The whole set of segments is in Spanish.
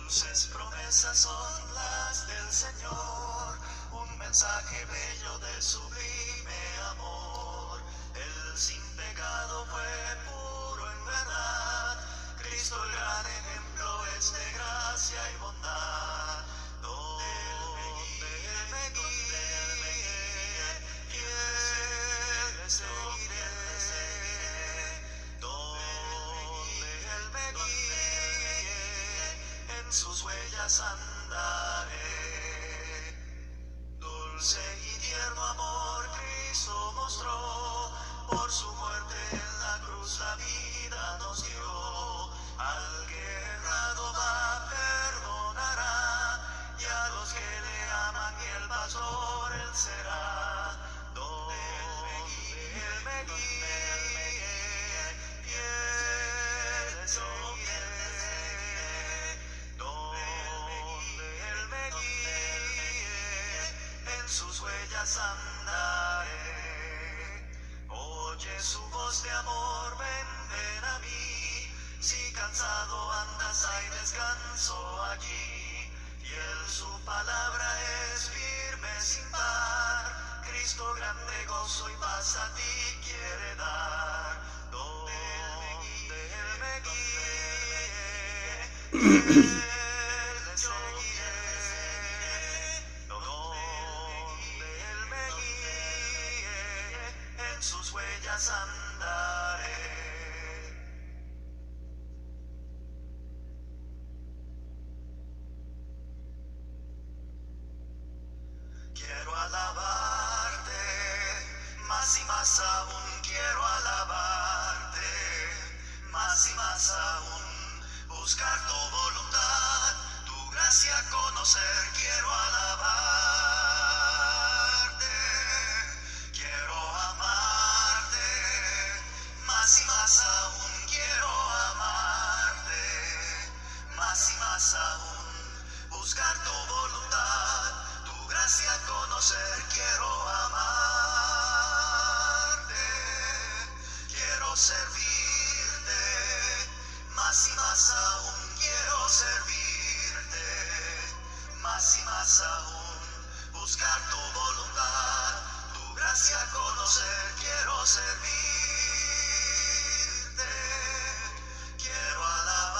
Dulces promesas son las del Señor, un mensaje bello de sublime amor. Él sin pecado fue puro en verdad, Cristo el gran ejemplo es de gracia y bondad. Donde Él me guíe, fiel seguiré. Donde Él me guíe, en sus huellas andaré. Dulce y tierno amor Cristo mostró, por su muerte en la cruz la vida nos dio. Al que errado va perdonará, y a los que le aman y el pastor él será. Donde Él me guíe, fiel seguiré. Donde Él me guíe, en sus huellas andaré. Oye su voz de amor, ven, ven a mí. Si cansado andas hay descanso allí. Fiel su palabra es firme sin par. Cristo grande gozo y paz a ti quiere dar. Donde Él me guíe, fiel seguiré. Donde Él me guíe, en sus huellas andaré. Quiero alabarte, más y más aún quiero alabarte, más y más aún buscar tu voluntad, tu gracia conocer, quiero alabarte, quiero amarte, más y más aún quiero amarte, más y más aún buscar tu voluntad, tu gracia conocer, quiero amarte, quiero servirte, más y más aún quiero servirte, más y más aún buscar tu voluntad, tu gracia conocer, quiero servirte, quiero alabarte.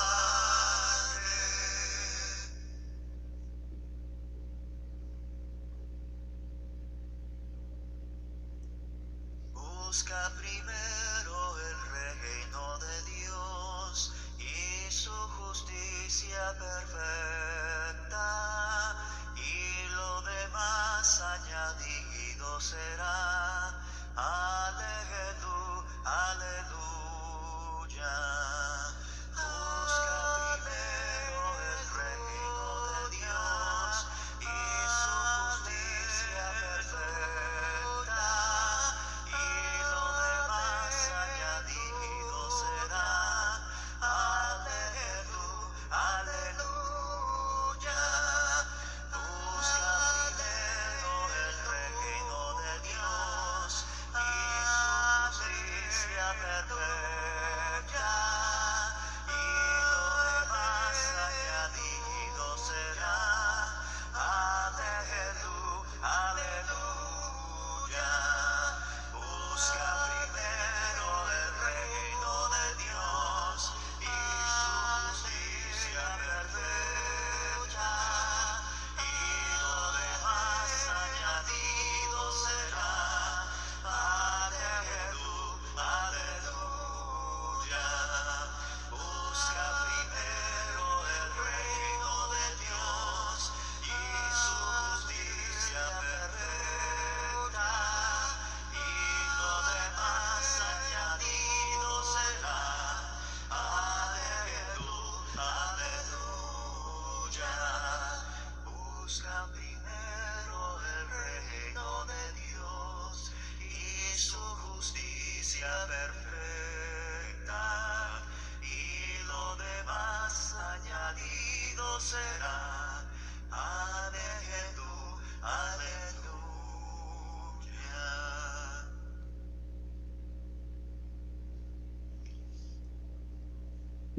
Busca primero el reino de Dios y su justicia perfecta, y lo demás añadido será. Aleluya, aleluya. Busca primero el reino de Dios y su justicia perfecta, y lo demás añadido será. Aleluya, aleluya. Busca primero el reino de Dios y su justicia perfecta,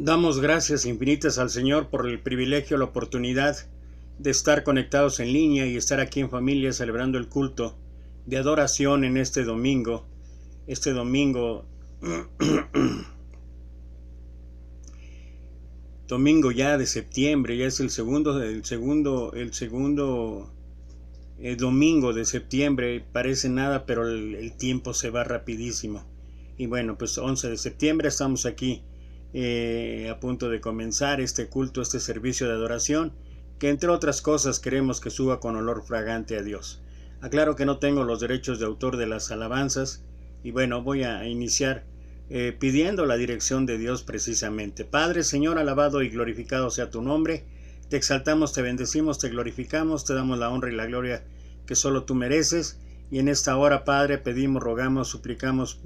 Damos gracias infinitas al Señor por el privilegio, la oportunidad de estar conectados en línea y estar aquí en familia celebrando el culto de adoración en este domingo domingo ya de septiembre, ya es el segundo domingo de septiembre. Parece nada, pero el tiempo se va rapidísimo. Y bueno, pues 11 de septiembre estamos aquí a punto de comenzar este culto, este servicio de adoración, que entre otras cosas queremos que suba con olor fragante a Dios. Aclaro que no tengo los derechos de autor de las alabanzas, y bueno, voy a iniciar pidiendo la dirección de Dios precisamente. Padre, Señor, alabado y glorificado sea tu nombre. Te exaltamos, te bendecimos, te glorificamos, te damos la honra y la gloria que solo tú mereces. Y en esta hora, Padre, pedimos, rogamos, suplicamos,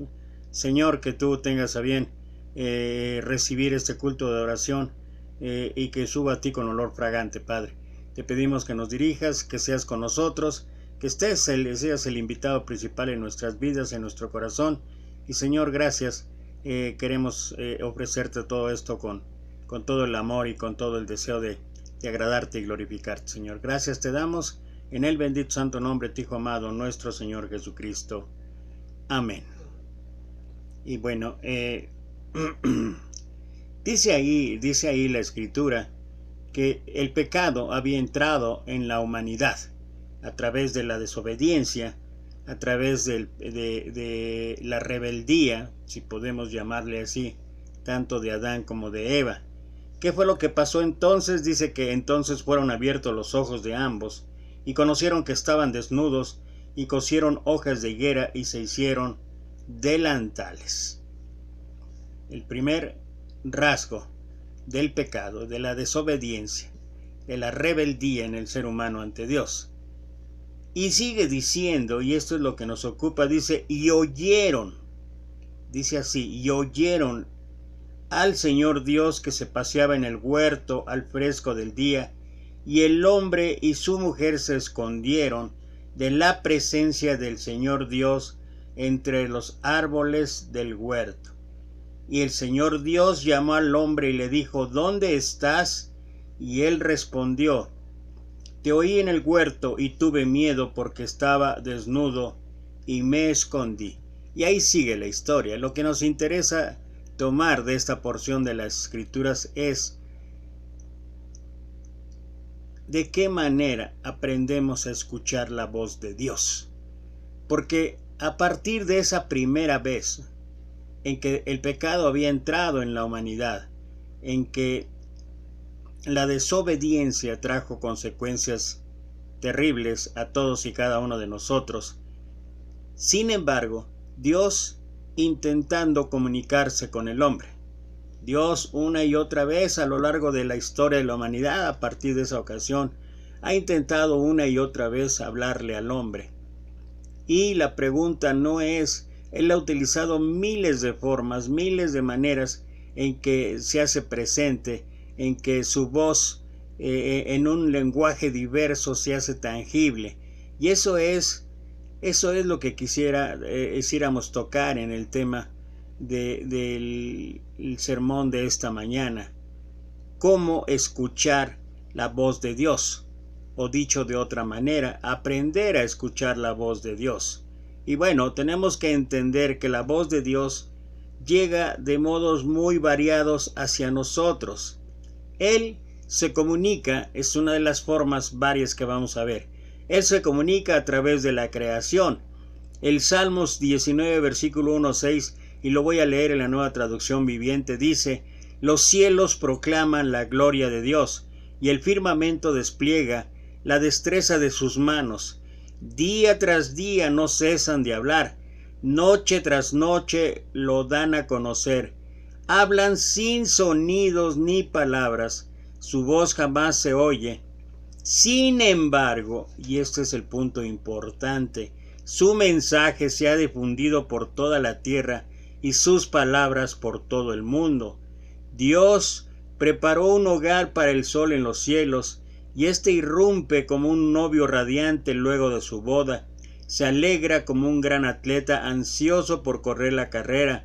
Señor, que tú tengas a bien recibir este culto de oración y que suba a ti con olor fragante, Padre. Te pedimos que nos dirijas, que seas con nosotros, que seas el invitado principal en nuestras vidas, en nuestro corazón. Y Señor, gracias. Queremos ofrecerte todo esto con todo el amor y con todo el deseo de agradarte y glorificarte, Señor. Gracias te damos en el bendito santo nombre de tu Hijo amado, nuestro Señor Jesucristo. Amén. Y bueno, dice ahí la Escritura que el pecado había entrado en la humanidad a través de la desobediencia, a través de la rebeldía, si podemos llamarle así, tanto de Adán como de Eva. ¿Qué fue lo que pasó entonces? Dice que entonces fueron abiertos los ojos de ambos, y conocieron que estaban desnudos, y cosieron hojas de higuera, y se hicieron delantales. El primer rasgo del pecado, de la desobediencia, de la rebeldía en el ser humano ante Dios. Y sigue diciendo, y esto es lo que nos ocupa, dice, y oyeron, dice así, y oyeron al Señor Dios que se paseaba en el huerto al fresco del día, y el hombre y su mujer se escondieron de la presencia del Señor Dios entre los árboles del huerto. Y el Señor Dios llamó al hombre y le dijo, ¿dónde estás? Y él respondió, te oí en el huerto y tuve miedo porque estaba desnudo y me escondí. Y ahí sigue la historia. Lo que nos interesa tomar de esta porción de las Escrituras es de qué manera aprendemos a escuchar la voz de Dios. Porque a partir de esa primera vez en que el pecado había entrado en la humanidad, en que la desobediencia trajo consecuencias terribles a todos y cada uno de nosotros. Sin embargo, Dios intentando comunicarse con el hombre. Dios una y otra vez a lo largo de la historia de la humanidad, a partir de esa ocasión, ha intentado una y otra vez hablarle al hombre. Y la pregunta no es, Él ha utilizado miles de formas, miles de maneras en que se hace presente, en que su voz en un lenguaje diverso se hace tangible. Y eso es lo que quisiéramos tocar en el tema del sermón de esta mañana. Cómo escuchar la voz de Dios, o dicho de otra manera, aprender a escuchar la voz de Dios. Y bueno, tenemos que entender que la voz de Dios llega de modos muy variados hacia nosotros. Él se comunica, es una de las formas varias que vamos a ver. Él se comunica a través de la creación. El Salmos 19, versículo 1-6, y lo voy a leer en la Nueva Traducción Viviente, dice, los cielos proclaman la gloria de Dios, y el firmamento despliega la destreza de sus manos. Día tras día no cesan de hablar, noche tras noche lo dan a conocer. Hablan sin sonidos ni palabras, su voz jamás se oye. Sin embargo, y este es el punto importante, su mensaje se ha difundido por toda la tierra y sus palabras por todo el mundo. Dios preparó un hogar para el sol en los cielos, y éste irrumpe como un novio radiante luego de su boda. Se alegra como un gran atleta ansioso por correr la carrera.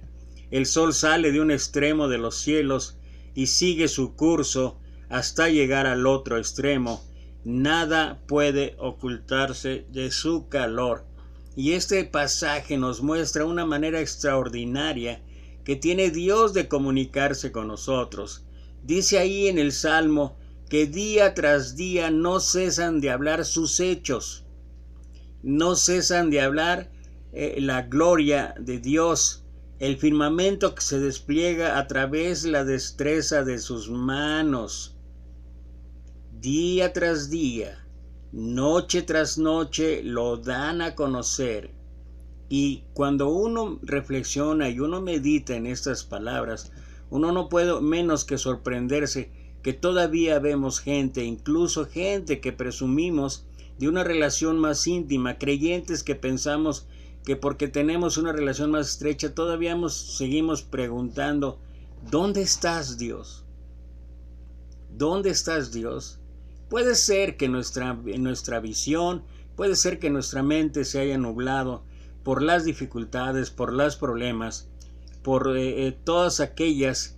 El sol sale de un extremo de los cielos y sigue su curso hasta llegar al otro extremo. Nada puede ocultarse de su calor. Y este pasaje nos muestra una manera extraordinaria que tiene Dios de comunicarse con nosotros. Dice ahí en el Salmo que día tras día no cesan de hablar sus hechos, no cesan de hablar la gloria de Dios, el firmamento que se despliega a través de la destreza de sus manos. Día tras día, noche tras noche lo dan a conocer. Y cuando uno reflexiona y uno medita en estas palabras, uno no puede menos que sorprenderse que todavía vemos gente, incluso gente que presumimos de una relación más íntima, creyentes que pensamos que porque tenemos una relación más estrecha todavía seguimos preguntando, ¿dónde estás, Dios? ¿Dónde estás, Dios? Puede ser que nuestra visión, puede ser que nuestra mente se haya nublado por las dificultades, por los problemas, por todas aquellas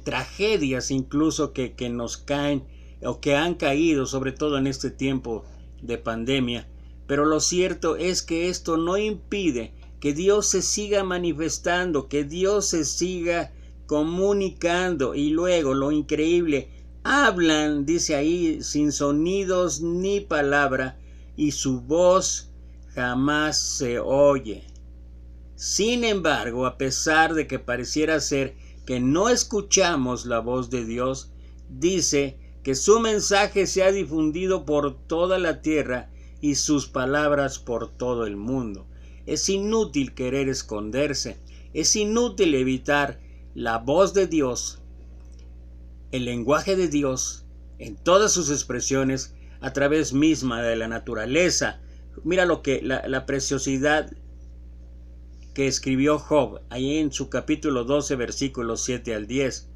tragedias incluso que nos caen o que han caído, sobre todo en este tiempo de pandemia. Pero lo cierto es que esto no impide que Dios se siga manifestando, que Dios se siga comunicando. Y luego lo increíble, hablan, dice ahí, sin sonidos ni palabra, y su voz jamás se oye. Sin embargo, a pesar de que pareciera ser que no escuchamos la voz de Dios, dice que su mensaje se ha difundido por toda la tierra y sus palabras por todo el mundo. Es inútil querer esconderse, es inútil evitar la voz de Dios, el lenguaje de Dios, en todas sus expresiones, a través misma de la naturaleza. Mira lo que la preciosidad que escribió Job, ahí en su capítulo 12, versículos 7 al 10.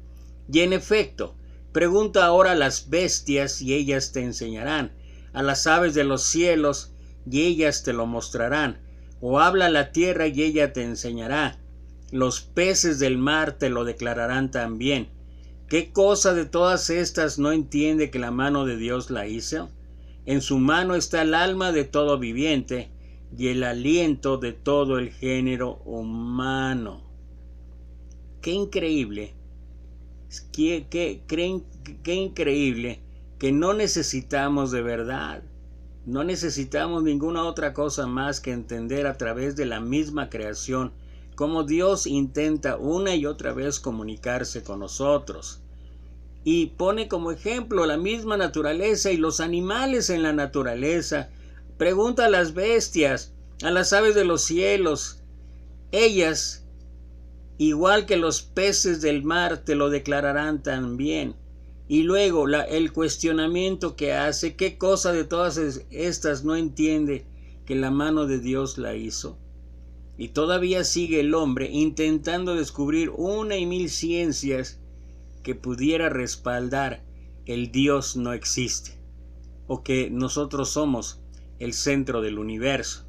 Y en efecto, pregunta ahora a las bestias y ellas te enseñarán, a las aves de los cielos y ellas te lo mostrarán, o habla a la tierra y ella te enseñará, los peces del mar te lo declararán también. ¿Qué cosa de todas estas no entiende que la mano de Dios la hizo? En su mano está el alma de todo viviente y el aliento de todo el género humano. ¡Qué increíble! ¡Qué increíble! Que no necesitamos de verdad, no necesitamos ninguna otra cosa más que entender a través de la misma creación cómo Dios intenta una y otra vez comunicarse con nosotros. Y pone como ejemplo la misma naturaleza y los animales en la naturaleza. Pregunta a las bestias, a las aves de los cielos. Ellas, igual que los peces del mar, te lo declararán también. Y luego el cuestionamiento que hace, ¿qué cosa de todas estas no entiende que la mano de Dios la hizo? Y todavía sigue el hombre intentando descubrir una y mil ciencias que pudiera respaldar el Dios no existe, o que nosotros somos el centro del universo.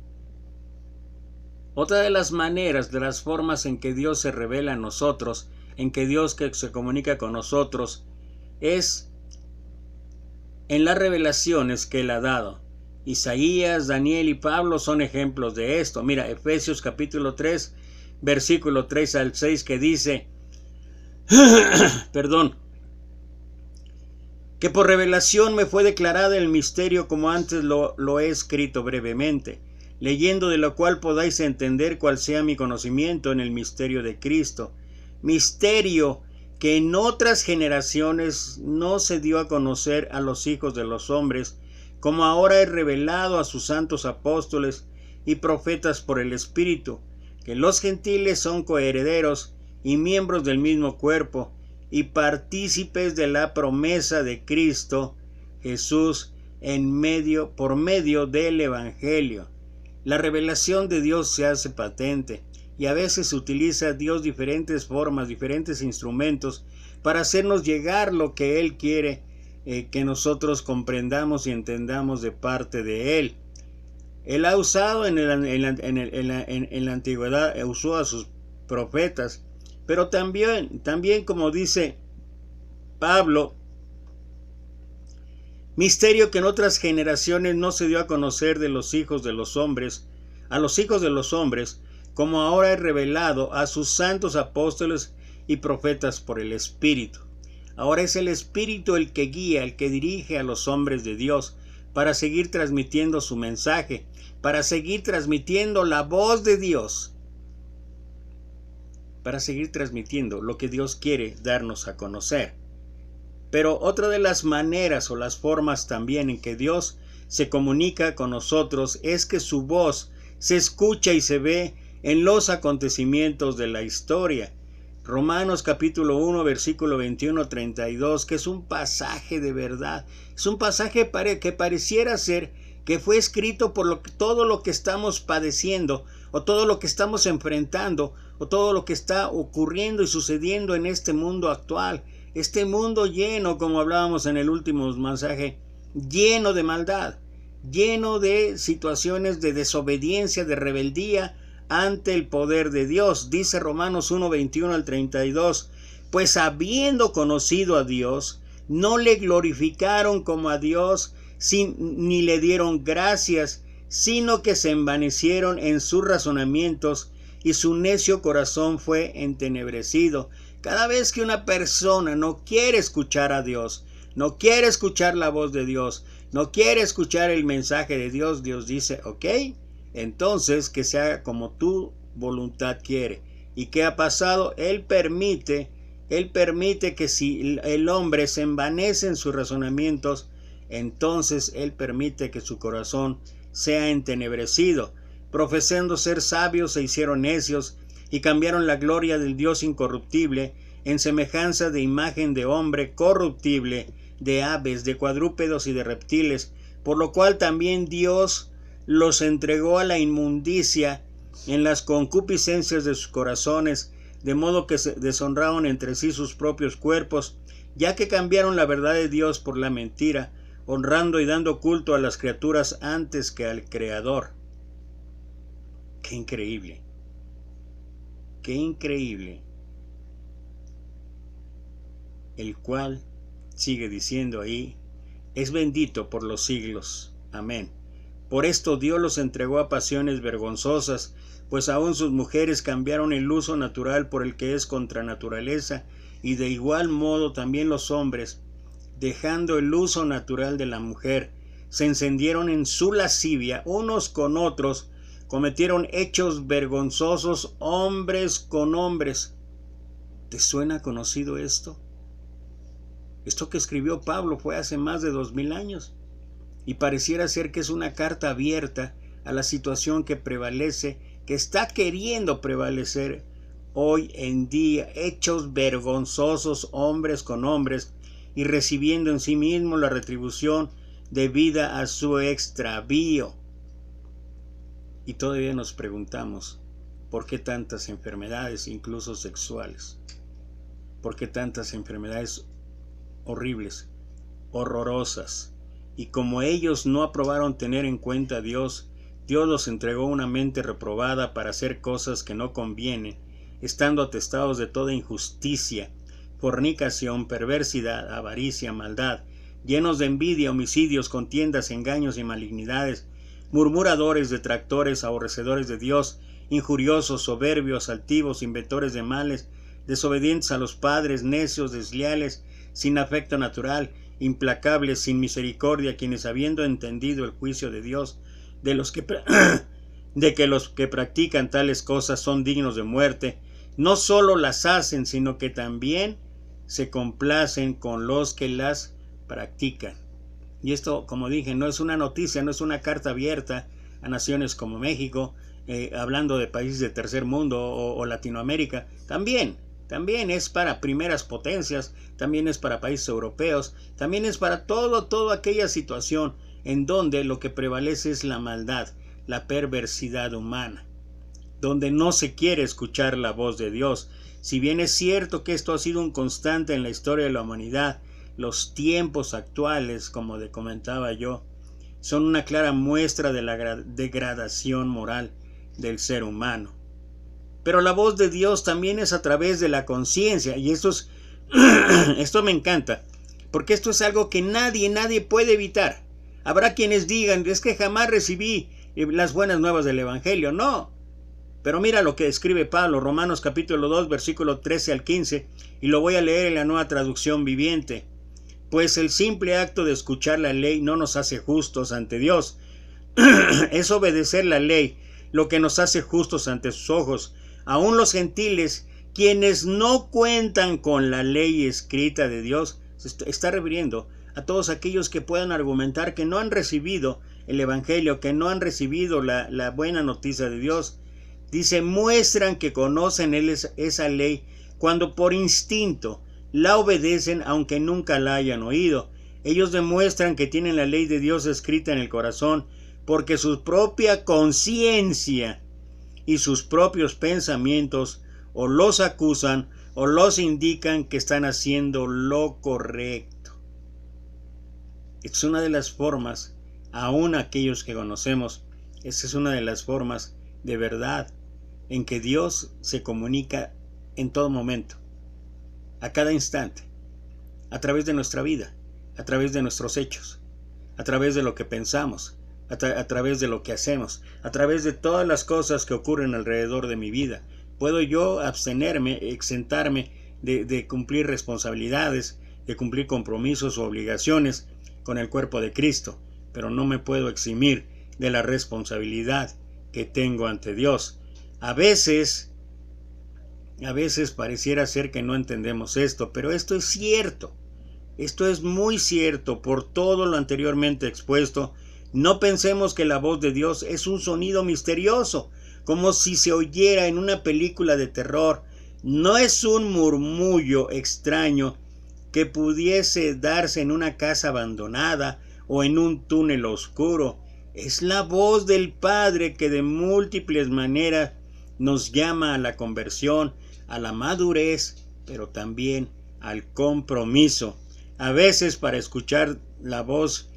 Otra de las maneras, de las formas en que Dios se revela a nosotros, en que Dios se comunica con nosotros, es en las revelaciones que Él ha dado. Isaías, Daniel y Pablo son ejemplos de esto. Mira, Efesios capítulo 3, versículo 3 al 6, que dice, que por revelación me fue declarado el misterio como antes lo he escrito brevemente, leyendo de lo cual podáis entender cuál sea mi conocimiento en el misterio de Cristo, misterio que en otras generaciones no se dio a conocer a los hijos de los hombres, como ahora es revelado a sus santos apóstoles y profetas por el Espíritu, que los gentiles son coherederos y miembros del mismo cuerpo, y partícipes de la promesa de Cristo Jesús por medio del Evangelio. La revelación de Dios se hace patente, y a veces utiliza Dios diferentes formas, diferentes instrumentos, para hacernos llegar lo que Él quiere que nosotros comprendamos y entendamos de parte de Él. Él ha usado en la antigüedad, usó a sus profetas, pero también como dice Pablo, misterio que en otras generaciones no se dio a conocer de los hijos de los hombres, a los hijos de los hombres, como ahora es revelado a sus santos apóstoles y profetas por el Espíritu. Ahora es el Espíritu el que guía, el que dirige a los hombres de Dios para seguir transmitiendo su mensaje, para seguir transmitiendo la voz de Dios, para seguir transmitiendo lo que Dios quiere darnos a conocer. Pero otra de las maneras o las formas también en que Dios se comunica con nosotros es que su voz se escucha y se ve en los acontecimientos de la historia. Romanos capítulo 1 versículo 21-32, que es un pasaje de verdad, es un pasaje que pareciera ser que fue escrito por todo lo que estamos padeciendo, o todo lo que estamos enfrentando, o todo lo que está ocurriendo y sucediendo en este mundo actual. Este mundo lleno, como hablábamos en el último mensaje, lleno de maldad, lleno de situaciones de desobediencia, de rebeldía ante el poder de Dios. Dice Romanos 1, 21-32, pues habiendo conocido a Dios, no le glorificaron como a Dios, ni le dieron gracias, sino que se envanecieron en sus razonamientos, y su necio corazón fue entenebrecido. Cada vez que una persona no quiere escuchar a Dios, no quiere escuchar la voz de Dios, no quiere escuchar el mensaje de Dios, Dios dice, ok, entonces que se haga como tu voluntad quiere. ¿Y qué ha pasado? Él permite que si el hombre se envanece en sus razonamientos, entonces Él permite que su corazón sea entenebrecido. Profesando ser sabios se hicieron necios y cambiaron la gloria del Dios incorruptible en semejanza de imagen de hombre corruptible, de aves, de cuadrúpedos y de reptiles, por lo cual también Dios los entregó a la inmundicia en las concupiscencias de sus corazones, de modo que se deshonraron entre sí sus propios cuerpos, ya que cambiaron la verdad de Dios por la mentira, honrando y dando culto a las criaturas antes que al Creador. ¡Qué increíble! ¡Qué increíble! El cual, sigue diciendo ahí, es bendito por los siglos. Amén. Por esto Dios los entregó a pasiones vergonzosas, pues aún sus mujeres cambiaron el uso natural por el que es contra naturaleza, y de igual modo también los hombres, dejando el uso natural de la mujer, se encendieron en su lascivia unos con otros, cometieron hechos vergonzosos hombres con hombres. ¿Te suena conocido esto? Esto que escribió Pablo fue hace más de 2000 años y pareciera ser que es una carta abierta a la situación que prevalece, que está queriendo prevalecer hoy en día, hechos vergonzosos hombres con hombres y recibiendo en sí mismo la retribución debida a su extravío. Y todavía nos preguntamos, ¿por qué tantas enfermedades, incluso sexuales? ¿Por qué tantas enfermedades horribles, horrorosas? Y como ellos no aprobaron tener en cuenta a Dios, Dios los entregó una mente reprobada para hacer cosas que no convienen, estando atestados de toda injusticia, fornicación, perversidad, avaricia, maldad, llenos de envidia, homicidios, contiendas, engaños y malignidades, murmuradores, detractores, aborrecedores de Dios, injuriosos, soberbios, altivos, inventores de males, desobedientes a los padres, necios, desleales, sin afecto natural, implacables, sin misericordia, quienes habiendo entendido el juicio de Dios, de que los que practican tales cosas son dignos de muerte, no solo las hacen, sino que también se complacen con los que las practican. Y esto, como dije, no es una noticia, no es una carta abierta a naciones como México, hablando de países de tercer mundo o Latinoamérica. También es para primeras potencias, también es para países europeos, también es para toda aquella situación en donde lo que prevalece es la maldad, la perversidad humana, donde no se quiere escuchar la voz de Dios. Si bien es cierto que esto ha sido un constante en la historia de la humanidad, los tiempos actuales, como comentaba yo, son una clara muestra de la degradación moral del ser humano. Pero la voz de Dios también es a través de la conciencia, y esto es Esto me encanta, porque esto es algo que nadie puede evitar. Habrá quienes digan, es que jamás recibí las buenas nuevas del Evangelio. No, pero mira lo que escribe Pablo, Romanos capítulo 2, versículo 13 al 15, y lo voy a leer en la Nueva Traducción Viviente. Pues el simple acto de escuchar la ley no nos hace justos ante Dios. Es obedecer la ley lo que nos hace justos ante sus ojos. Aún los gentiles, quienes no cuentan con la ley escrita de Dios, se está refiriendo a todos aquellos que puedan argumentar que no han recibido el Evangelio, que no han recibido la buena noticia de Dios. Dice, muestran que conocen esa ley cuando por instinto la obedecen aunque nunca la hayan oído. Ellos demuestran que tienen la ley de Dios escrita en el corazón porque su propia conciencia y sus propios pensamientos o los acusan o los indican que están haciendo lo correcto. Es una de las formas, aún aquellos que conocemos, esa es una de las formas de verdad en que Dios se comunica en todo momento, a cada instante, a través de nuestra vida, a través de nuestros hechos, a través de lo que pensamos, a través de lo que hacemos, a través de todas las cosas que ocurren alrededor de mi vida. Puedo yo abstenerme, exentarme de cumplir responsabilidades, de cumplir compromisos o obligaciones con el cuerpo de Cristo, pero no me puedo eximir de la responsabilidad que tengo ante Dios. A veces pareciera ser que no entendemos esto, pero esto es cierto. Esto es muy cierto por todo lo anteriormente expuesto. No pensemos que la voz de Dios es un sonido misterioso, como si se oyera en una película de terror. No es un murmullo extraño que pudiese darse en una casa abandonada o en un túnel oscuro. Es la voz del Padre que de múltiples maneras nos llama a la conversión, a la madurez, pero también al compromiso. A veces para escuchar la voz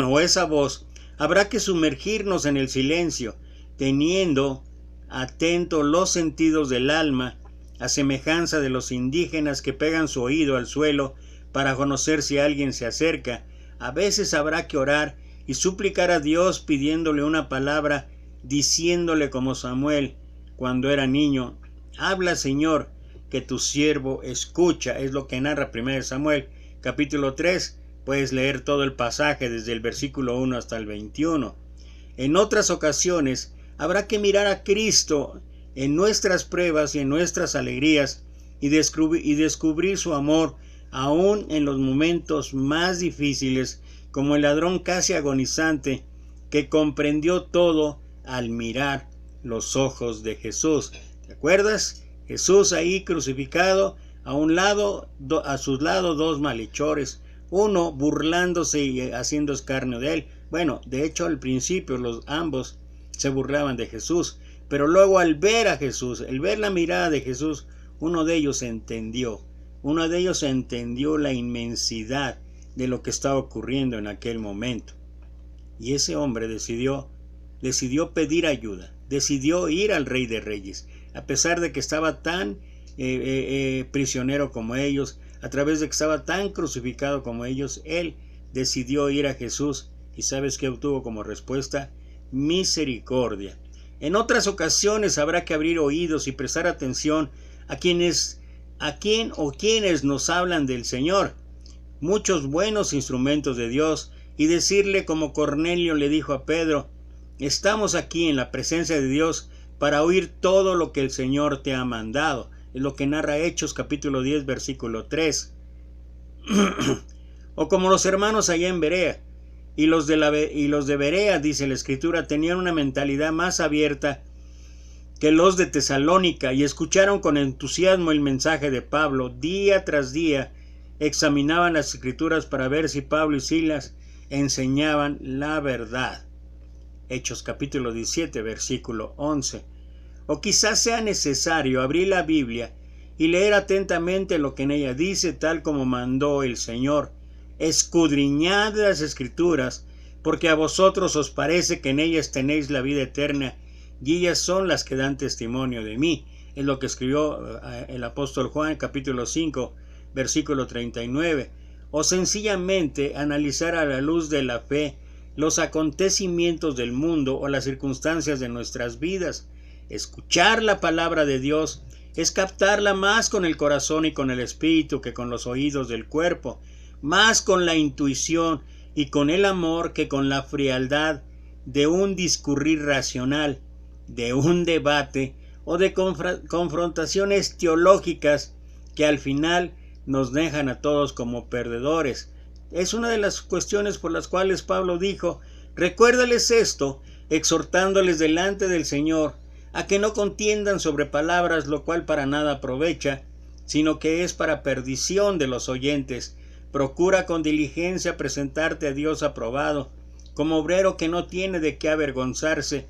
o esa voz habrá que sumergirnos en el silencio, teniendo atentos los sentidos del alma, a semejanza de los indígenas que pegan su oído al suelo para conocer si alguien se acerca. A veces habrá que orar y suplicar a Dios pidiéndole una palabra, diciéndole como Samuel cuando era niño, habla Señor, que tu siervo escucha. Es lo que narra 1 Samuel capítulo 3. Puedes leer todo el pasaje desde el versículo 1 hasta el 21. En otras ocasiones habrá que mirar a Cristo en nuestras pruebas y en nuestras alegrías y descubrir su amor aún en los momentos más difíciles, como el ladrón casi agonizante que comprendió todo al mirar los ojos de Jesús. ¿Te acuerdas? Jesús ahí crucificado, a sus lados dos malhechores, uno burlándose y haciendo escarnio de él. Bueno, de hecho al principio ambos se burlaban de Jesús, pero luego al ver a Jesús, al ver la mirada de Jesús, uno de ellos entendió la inmensidad de lo que estaba ocurriendo en aquel momento. Y ese hombre decidió pedir ayuda, decidió ir al Rey de Reyes, a pesar de que estaba tan prisionero como ellos, a través de que estaba tan crucificado como ellos. Él decidió ir a Jesús y ¿sabes qué obtuvo como respuesta? Misericordia. En otras ocasiones habrá que abrir oídos y prestar atención a quienes nos hablan del Señor, muchos buenos instrumentos de Dios, y decirle como Cornelio le dijo a Pedro, estamos aquí en la presencia de Dios para oír todo lo que el Señor te ha mandado. Es lo que narra Hechos capítulo 10 versículo 3. O como los hermanos allá en Berea, y los de Berea, dice la Escritura, tenían una mentalidad más abierta que los de Tesalónica y escucharon con entusiasmo el mensaje de Pablo. Día tras día examinaban las Escrituras para ver si Pablo y Silas enseñaban la verdad. Hechos capítulo 17 versículo 11. O quizás sea necesario abrir la Biblia y leer atentamente lo que en ella dice, tal como mandó el Señor. Escudriñad las Escrituras, porque a vosotros os parece que en ellas tenéis la vida eterna, y ellas son las que dan testimonio de mí. Es lo que escribió el apóstol Juan, capítulo 5, versículo 39, o sencillamente analizar a la luz de la fe los acontecimientos del mundo o las circunstancias de nuestras vidas. Escuchar la palabra de Dios es captarla más con el corazón y con el espíritu que con los oídos del cuerpo, más con la intuición y con el amor que con la frialdad de un discurrir racional, de un debate o de confrontaciones teológicas que al final nos dejan a todos como perdedores. Es una de las cuestiones por las cuales Pablo dijo: recuérdales esto, exhortándoles delante del Señor a que no contiendan sobre palabras, lo cual para nada aprovecha, sino que es para perdición de los oyentes. Procura con diligencia presentarte a Dios aprobado, como obrero que no tiene de qué avergonzarse,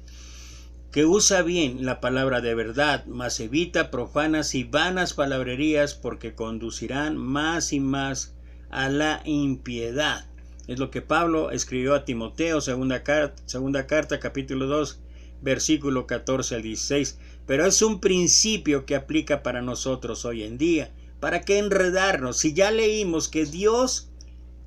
que usa bien la palabra de verdad, mas evita profanas y vanas palabrerías, porque conducirán más y más a la impiedad. Es lo que Pablo escribió a Timoteo, segunda carta, capítulo 2, versículo 14 al 16. Pero es un principio que aplica para nosotros hoy en día. ¿Para qué enredarnos? Si ya leímos que Dios,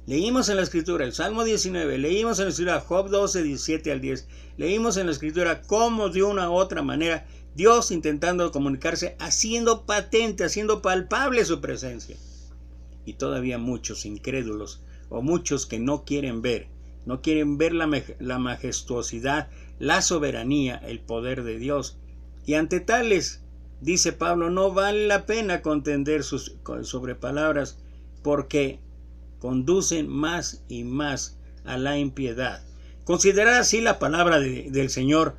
leímos en la Escritura el Salmo 19, leímos en la Escritura Job 12, 17 al 10, leímos en la Escritura cómo de una u otra manera Dios intentando comunicarse, haciendo patente, haciendo palpable su presencia. Y todavía muchos incrédulos o muchos que no quieren ver la majestuosidad, la soberanía, el poder de Dios. Y ante tales, dice Pablo, no vale la pena contender sobre palabras, porque conducen más y más a la impiedad. Considerar así la palabra del Señor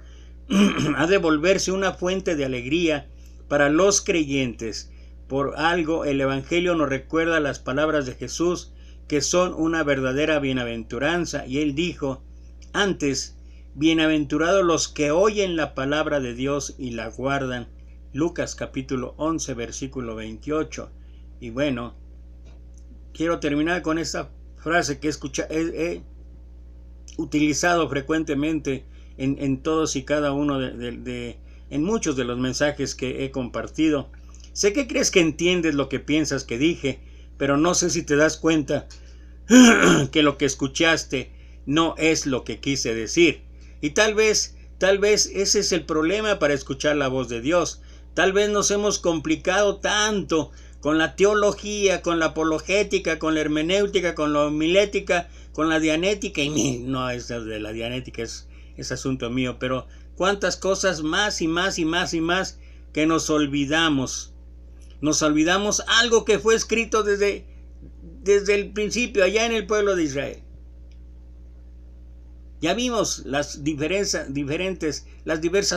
ha de volverse una fuente de alegría para los creyentes. Por algo el Evangelio nos recuerda las palabras de Jesús, que son una verdadera bienaventuranza, y él dijo antes: bienaventurados los que oyen la palabra de Dios y la guardan. Lucas capítulo 11 versículo 28. Y bueno, quiero terminar con esta frase que he utilizado frecuentemente en todos y cada uno en muchos de los mensajes que he compartido. Sé que crees que entiendes lo que piensas que dije, pero no sé si te das cuenta que lo que escuchaste no es lo que quise decir. Y tal vez ese es el problema para escuchar la voz de Dios. Tal vez nos hemos complicado tanto con la teología, con la apologética, con la hermenéutica, con la homilética, con la dianética, y no, esa de la dianética es asunto mío, pero cuántas cosas más y más y más y más que nos olvidamos. Nos olvidamos algo que fue escrito desde el principio, allá en el pueblo de Israel. Ya vimos las diversas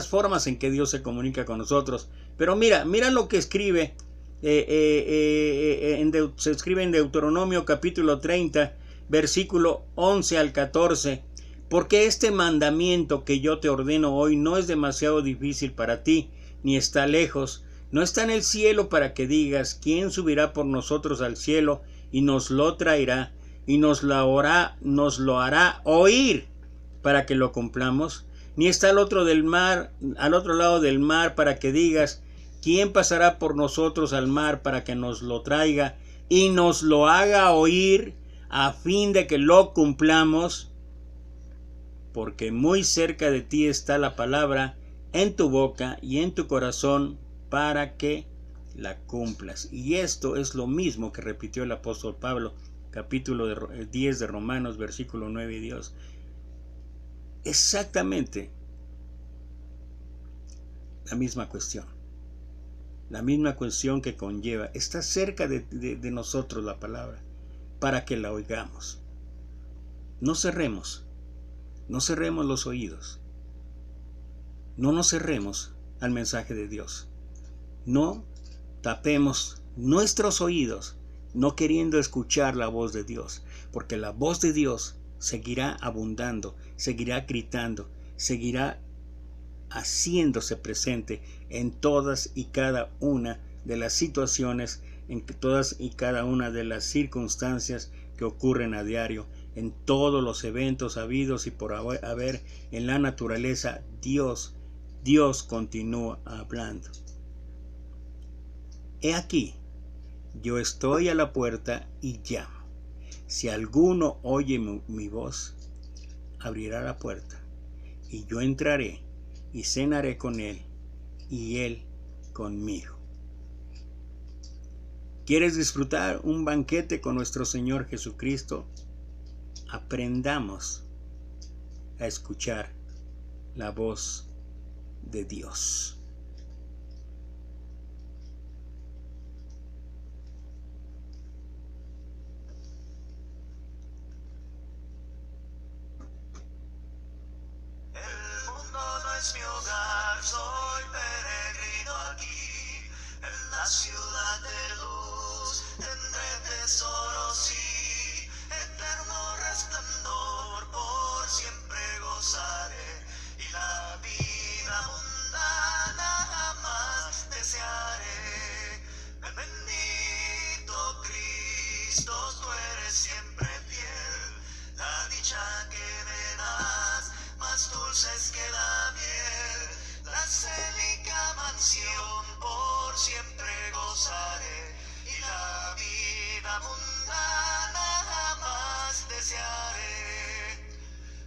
formas en que Dios se comunica con nosotros. Pero mira lo que escribe, se escribe en Deuteronomio capítulo 30, versículo 11 al 14. Porque este mandamiento que yo te ordeno hoy no es demasiado difícil para ti, ni está lejos. No está en el cielo para que digas: ¿quién subirá por nosotros al cielo y nos lo traerá y nos lo hará oír para que lo cumplamos? Ni está al otro lado del mar para que digas: ¿quién pasará por nosotros al mar para que nos lo traiga y nos lo haga oír a fin de que lo cumplamos? Porque muy cerca de ti está la palabra, en tu boca y en tu corazón, para que la cumplas. Y esto es lo mismo que repitió el apóstol Pablo, capítulo 10 de Romanos, versículo 9 y 10. Exactamente la misma cuestión que conlleva. Está cerca de nosotros la palabra, para que la oigamos. No cerremos los oídos. No nos cerremos al mensaje de Dios. No tapemos nuestros oídos no queriendo escuchar la voz de Dios, porque la voz de Dios seguirá abundando, seguirá gritando, seguirá haciéndose presente en todas y cada una de las situaciones, en todas y cada una de las circunstancias que ocurren a diario, en todos los eventos habidos y por haber en la naturaleza. Dios continúa hablando. He aquí Yo estoy a la puerta y llamo. Si alguno oye mi voz, abrirá la puerta, y yo entraré y cenaré con él, y él conmigo. ¿Quieres disfrutar un banquete con nuestro Señor Jesucristo? Aprendamos a escuchar la voz de Dios. El mundo no es mi hogar, soy peregrino aquí. En la ciudad de luz tendré tesoros y eterno resplandor, por siempre gozaré. Y la vida mundana jamás desearé. Bendito Cristo, tú eres siempre fiel. La dicha que me das, más dulces que la miel. La célica mansión, por siempre gozaré. Y la vida mundana jamás desearé.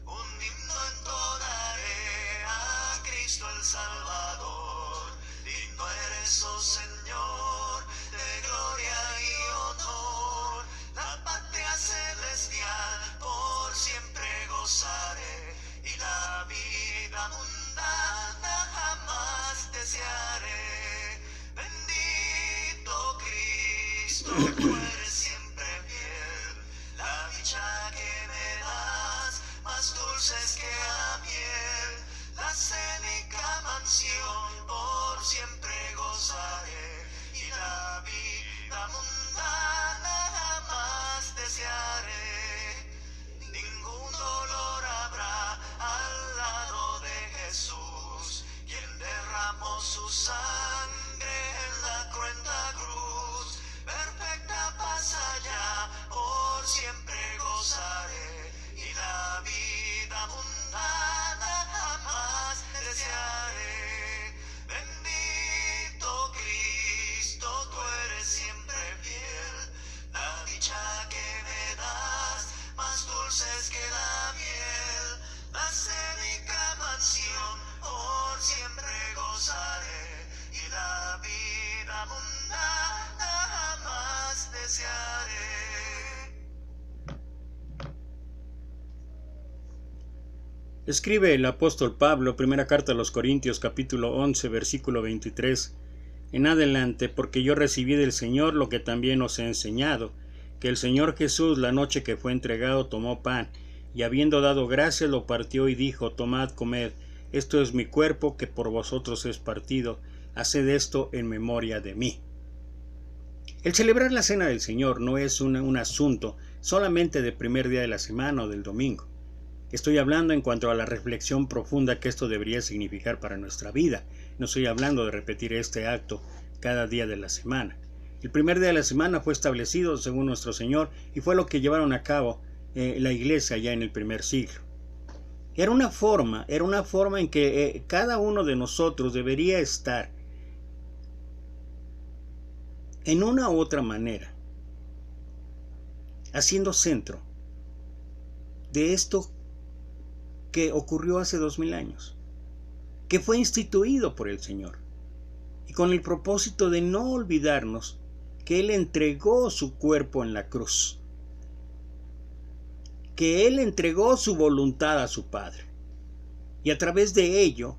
Un himno entonaré a Cristo el Salvador. Digno eres, oh Señor, de gloria y honor. La patria celestial por siempre gozaré. Y la vida mundana jamás desearé. Bendito Cristo, tú eres siempre fiel. La dicha que me das, más dulces que la miel. La célica mansión, por siempre gozaré. Y la vida mundana jamás desearé. Ningún dolor habrá al lado de Jesús, quien derramó su sangre en la cruenta cruz. Perfecta paz allá, por siempre gozaré. Y la vida mundana jamás desearé. Bendito Cristo, tú eres siempre fiel. La dicha que me das, más dulces que la miel. La célica mansión, por siempre gozaré. Y la vida mundana jamás desearé. Escribe el apóstol Pablo, primera carta a los Corintios, capítulo 11, versículo 23, en adelante, porque yo recibí del Señor lo que también os he enseñado, que el Señor Jesús, la noche que fue entregado, tomó pan, y habiendo dado gracias, lo partió y dijo: tomad, comed, esto es mi cuerpo que por vosotros es partido, haced esto en memoria de mí. El celebrar la cena del Señor no es un asunto solamente del primer día de la semana o del domingo. Estoy hablando en cuanto a la reflexión profunda que esto debería significar para nuestra vida. No estoy hablando de repetir este acto cada día de la semana. El primer día de la semana fue establecido según nuestro Señor y fue lo que llevaron a cabo la iglesia ya en el primer siglo. Era una forma en que cada uno de nosotros debería estar en una u otra manera haciendo centro de esto que ocurrió hace 2000 años, que fue instituido por el Señor, y con el propósito de no olvidarnos que Él entregó su cuerpo en la cruz, que Él entregó su voluntad a su Padre, y a través de ello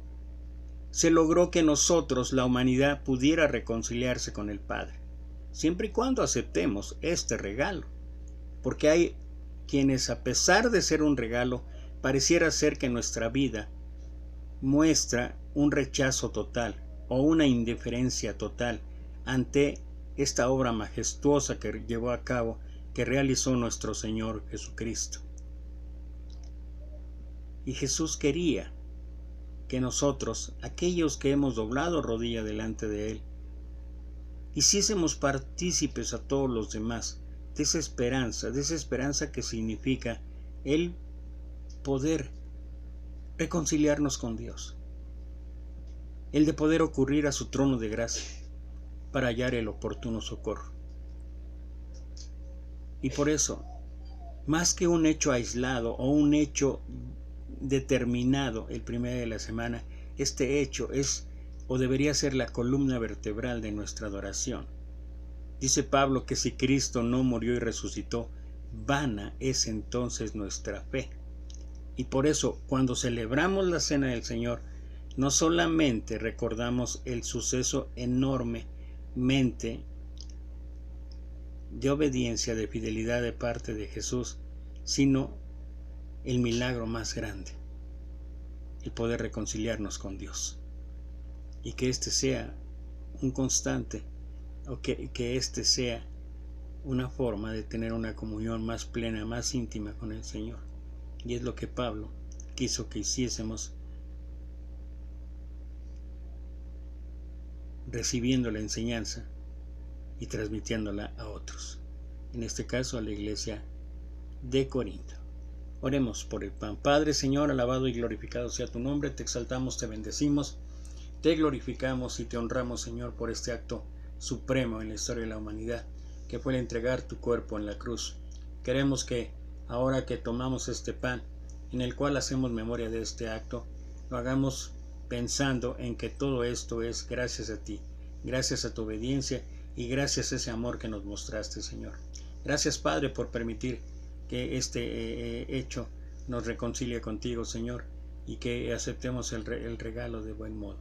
se logró que nosotros, la humanidad, pudiera reconciliarse con el Padre, siempre y cuando aceptemos este regalo, porque hay quienes, a pesar de ser un regalo, pareciera ser que nuestra vida muestra un rechazo total o una indiferencia total ante esta obra majestuosa que llevó a cabo, que realizó nuestro Señor Jesucristo. Y Jesús quería que nosotros, aquellos que hemos doblado rodilla delante de Él, hiciésemos partícipes a todos los demás de esa esperanza que significa el poder reconciliarnos con Dios, el de poder ocurrir a su trono de gracia para hallar el oportuno socorro. Y por eso, más que un hecho aislado o un hecho determinado el primer día de la semana, este hecho es o debería ser la columna vertebral de nuestra adoración. Dice Pablo que si Cristo no murió y resucitó, vana es entonces nuestra fe. Y por eso, cuando celebramos la Cena del Señor, no solamente recordamos el suceso enormemente de obediencia, de fidelidad de parte de Jesús, sino el milagro más grande, el poder reconciliarnos con Dios. Y que este sea un constante, o que este sea una forma de tener una comunión más plena, más íntima con el Señor. Y es lo que Pablo quiso que hiciésemos, recibiendo la enseñanza y transmitiéndola a otros, en este caso a la iglesia de Corinto. Oremos por el pan. Padre, Señor, alabado y glorificado sea tu nombre, te exaltamos, te bendecimos, te glorificamos y te honramos, Señor, por este acto supremo en la historia de la humanidad, que fue el entregar tu cuerpo en la cruz. Queremos que ahora que tomamos este pan, en el cual hacemos memoria de este acto, lo hagamos pensando en que todo esto es gracias a ti, gracias a tu obediencia y gracias a ese amor que nos mostraste, Señor. Gracias, Padre, por permitir que este hecho nos reconcilie contigo, Señor, y que aceptemos el regalo de buen modo.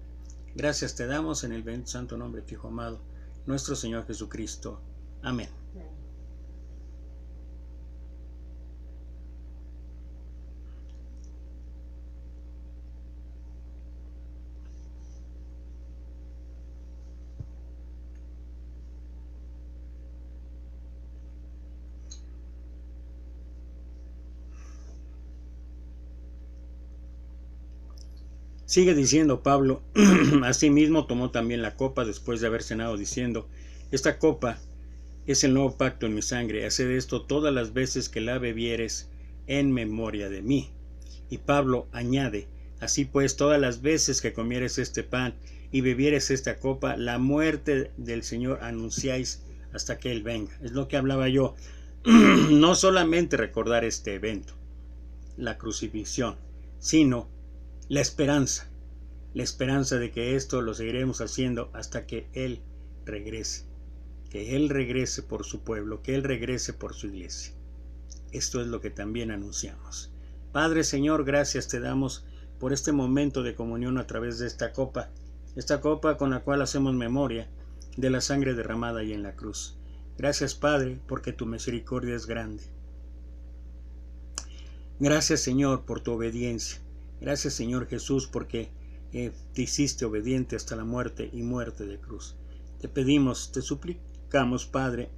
Gracias te damos en el bendito santo nombre de tu Hijo amado, nuestro Señor Jesucristo. Amén. Sigue diciendo Pablo, asimismo tomó también la copa después de haber cenado, diciendo, esta copa es el nuevo pacto en mi sangre, haced esto todas las veces que la bebieres en memoria de mí. Y Pablo añade, así pues todas las veces que comieres este pan y bebieres esta copa, la muerte del Señor anunciáis hasta que Él venga. Es lo que hablaba yo, no solamente recordar este evento, la crucifixión, sino la esperanza de que esto lo seguiremos haciendo hasta que Él regrese, que Él regrese por su pueblo, que Él regrese por su iglesia. Esto es lo que también anunciamos. Padre, Señor, gracias te damos por este momento de comunión a través de esta copa con la cual hacemos memoria de la sangre derramada ahí en la cruz. Gracias, Padre, porque tu misericordia es grande. Gracias, Señor, por tu obediencia. Gracias, Señor Jesús, porque te hiciste obediente hasta la muerte y muerte de cruz. Te pedimos, te suplicamos, Padre,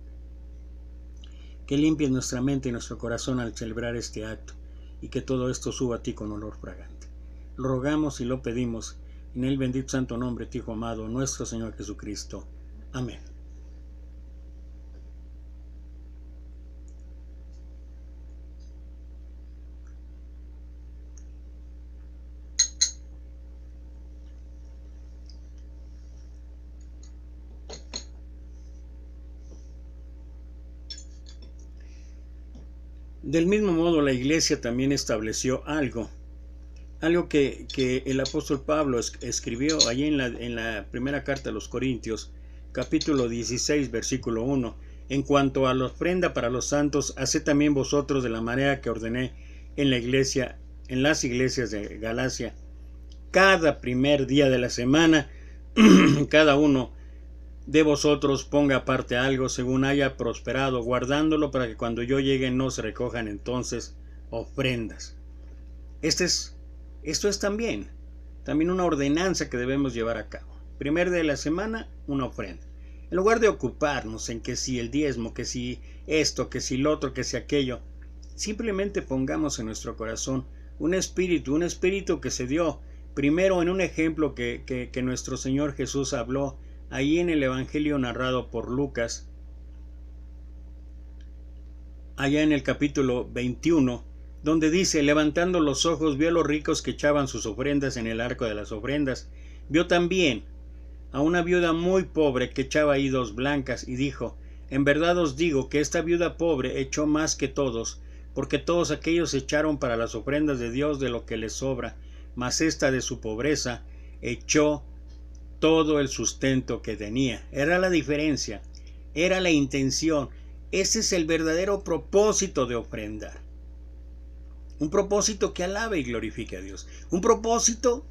que limpies nuestra mente y nuestro corazón al celebrar este acto y que todo esto suba a ti con olor fragante. Lo rogamos y lo pedimos en el bendito santo nombre de tu Hijo amado, nuestro Señor Jesucristo. Amén. Del mismo modo, la iglesia también estableció algo que el apóstol Pablo escribió allí en la primera carta a los Corintios, capítulo 16, versículo 1. En cuanto a la ofrenda para los santos, haced también vosotros de la manera que ordené en las iglesias de Galacia. Cada primer día de la semana, cada uno de vosotros ponga aparte algo según haya prosperado, guardándolo para que cuando yo llegue no se recojan entonces ofrendas. Esto es también una ordenanza que debemos llevar a cabo. Primer día de la semana, una ofrenda. En lugar de ocuparnos en que si el diezmo, que si esto, que si lo otro, que si aquello, simplemente pongamos en nuestro corazón un espíritu que se dio primero en un ejemplo que nuestro Señor Jesús habló ahí en el Evangelio narrado por Lucas, allá en el capítulo 21, donde dice, levantando los ojos vio a los ricos que echaban sus ofrendas en el arco de las ofrendas, vio también a una viuda muy pobre que echaba ahí 2 blancas y dijo, En verdad os digo que esta viuda pobre echó más que todos, porque todos aquellos echaron para las ofrendas de Dios de lo que les sobra, mas esta de su pobreza echó todo el sustento que tenía. Era la diferencia, era la intención. Ese es el verdadero propósito de ofrendar. Un propósito que alabe y glorifique a Dios. Un propósito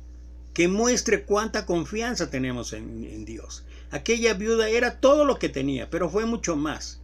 que muestre cuánta confianza tenemos en Dios. Aquella viuda era todo lo que tenía, pero fue mucho más.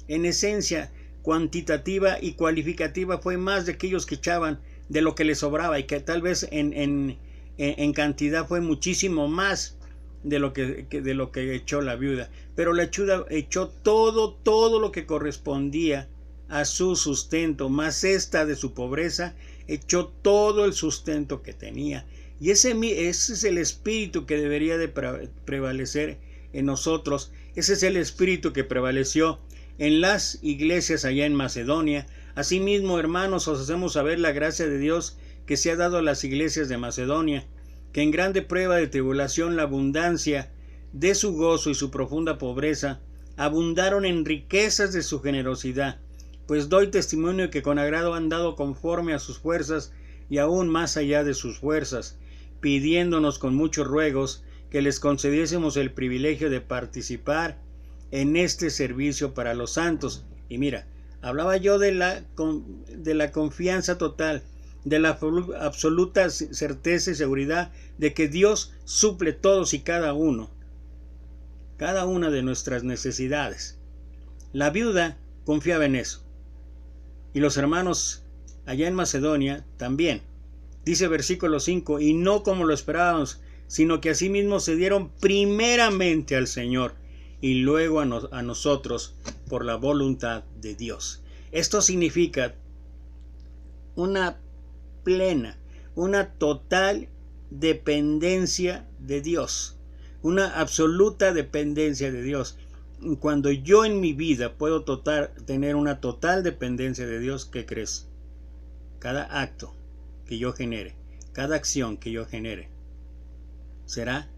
En esencia, cuantitativa y cualificativa, fue más de aquellos que echaban de lo que les sobraba, y que tal vez en cantidad fue muchísimo más de lo que echó la viuda. Pero la viuda echó todo lo que correspondía a su sustento, más esta de su pobreza echó todo el sustento que tenía. Y ese es el espíritu que debería de prevalecer en nosotros. Ese es el espíritu que prevaleció en las iglesias allá en Macedonia. Asimismo, hermanos, os hacemos saber la gracia de Dios que se ha dado a las iglesias de Macedonia, que en grande prueba de tribulación la abundancia de su gozo y su profunda pobreza abundaron en riquezas de su generosidad. Pues doy testimonio que con agrado han dado conforme a sus fuerzas y aún más allá de sus fuerzas, pidiéndonos con muchos ruegos que les concediésemos el privilegio de participar en este servicio para los santos. Y mira, hablaba yo de la confianza total, de la absoluta certeza y seguridad de que Dios suple todos y cada una de nuestras necesidades. La viuda confiaba en eso. Y los hermanos allá en Macedonia también. Dice versículo 5, y no como lo esperábamos, sino que asimismo se dieron primeramente al Señor y luego a nosotros por la voluntad de Dios. Esto significa una plena, una total dependencia de Dios, una absoluta dependencia de Dios. Cuando yo en mi vida puedo tener una total dependencia de Dios, ¿qué crees? Cada acto que yo genere, cada acción que yo genere, será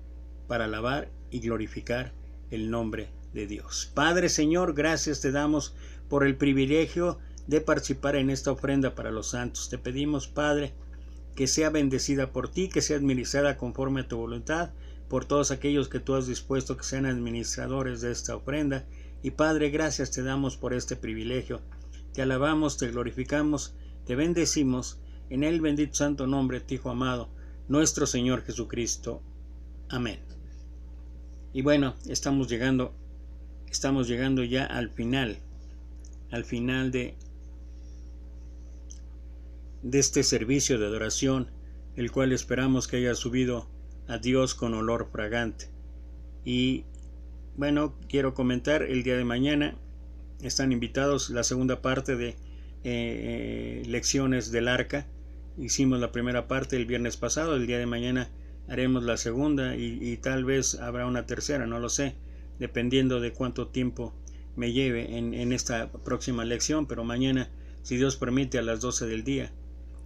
para alabar y glorificar el nombre de Dios. Padre, Señor, gracias te damos por el privilegio de participar en esta ofrenda para los santos. Te pedimos, Padre, que sea bendecida por ti, que sea administrada conforme a tu voluntad, por todos aquellos que tú has dispuesto que sean administradores de esta ofrenda. Y Padre, gracias te damos por este privilegio. Te alabamos, te glorificamos, te bendecimos en el bendito santo nombre de tu Hijo amado, nuestro Señor Jesucristo. Amén. Y bueno, estamos llegando ya al final de este servicio de adoración, el cual esperamos que haya subido a Dios con olor fragante. Y bueno, quiero comentar, el día de mañana están invitados la segunda parte de lecciones del arca. Hicimos la primera parte el viernes pasado, el día de mañana haremos la segunda y tal vez habrá una tercera, no lo sé, dependiendo de cuánto tiempo me lleve en esta próxima lección. Pero mañana, si Dios permite, a las 12 del día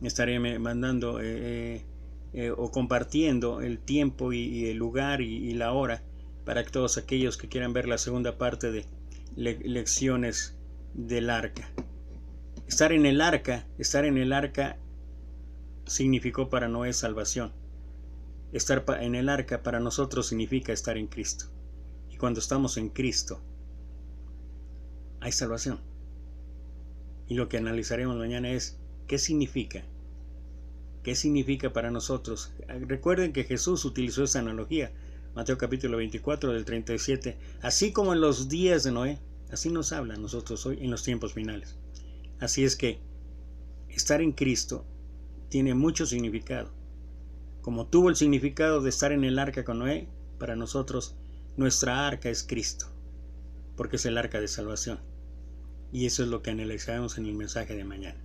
estaré mandando o compartiendo el tiempo y el lugar y la hora para que todos aquellos que quieran ver la segunda parte de lecciones del arca. Estar en el arca significó para Noé salvación. Estar en el arca para nosotros significa estar en Cristo. Y cuando estamos en Cristo hay salvación. Y lo que analizaremos mañana es ¿qué significa? ¿Qué significa para nosotros? Recuerden que Jesús utilizó esta analogía. Mateo capítulo 24 del 37. Así como en los días de Noé, así nos habla a nosotros hoy en los tiempos finales. Así es que estar en Cristo tiene mucho significado. Como tuvo el significado de estar en el arca con Noé, para nosotros nuestra arca es Cristo, porque es el arca de salvación. Y eso es lo que analizaremos en el mensaje de mañana.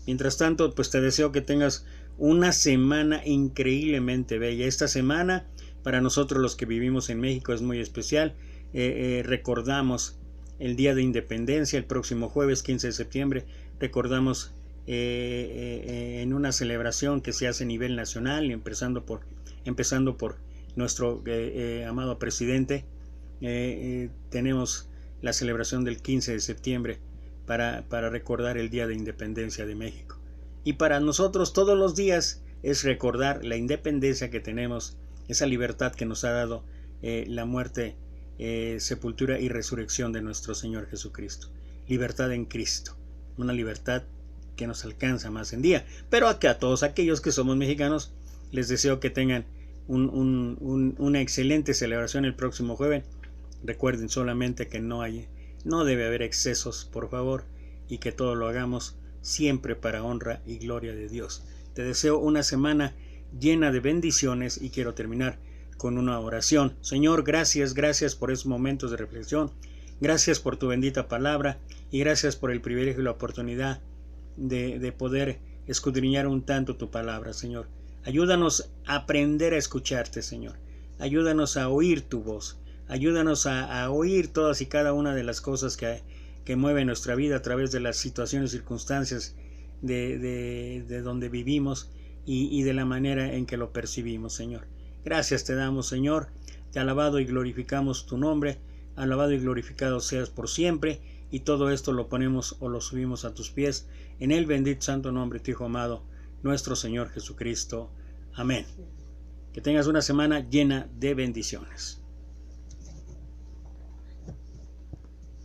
Mientras tanto, pues te deseo que tengas una semana increíblemente bella. Esta semana, para nosotros los que vivimos en México, es muy especial. Recordamos el Día de Independencia, el próximo jueves 15 de septiembre. Recordamos en una celebración que se hace a nivel nacional, empezando por nuestro amado presidente. Tenemos la celebración del 15 de septiembre para recordar el Día de Independencia de México. Y para nosotros todos los días es recordar la independencia que tenemos, esa libertad que nos ha dado la muerte, sepultura y resurrección de nuestro Señor Jesucristo. Libertad en Cristo, una libertad que nos alcanza más en día. Pero a todos aquellos que somos mexicanos les deseo que tengan una excelente celebración el próximo jueves. Recuerden solamente que no debe haber excesos, por favor, y que todo lo hagamos siempre para honra y gloria de Dios. Te deseo una semana llena de bendiciones y quiero terminar con una oración. Señor, gracias por esos momentos de reflexión. Gracias por tu bendita palabra y gracias por el privilegio y la oportunidad de poder escudriñar un tanto tu palabra, Señor. Ayúdanos a aprender a escucharte, Señor. Ayúdanos a oír tu voz. Ayúdanos a oír todas y cada una de las cosas que mueven nuestra vida a través de las situaciones y circunstancias de donde vivimos y de la manera en que lo percibimos, Señor. Gracias te damos, Señor. Te alabado y glorificamos tu nombre. Alabado y glorificado seas por siempre. Y todo esto lo ponemos o lo subimos a tus pies en el bendito santo nombre de tu Hijo amado, nuestro Señor Jesucristo. Amén. Que tengas una semana llena de bendiciones.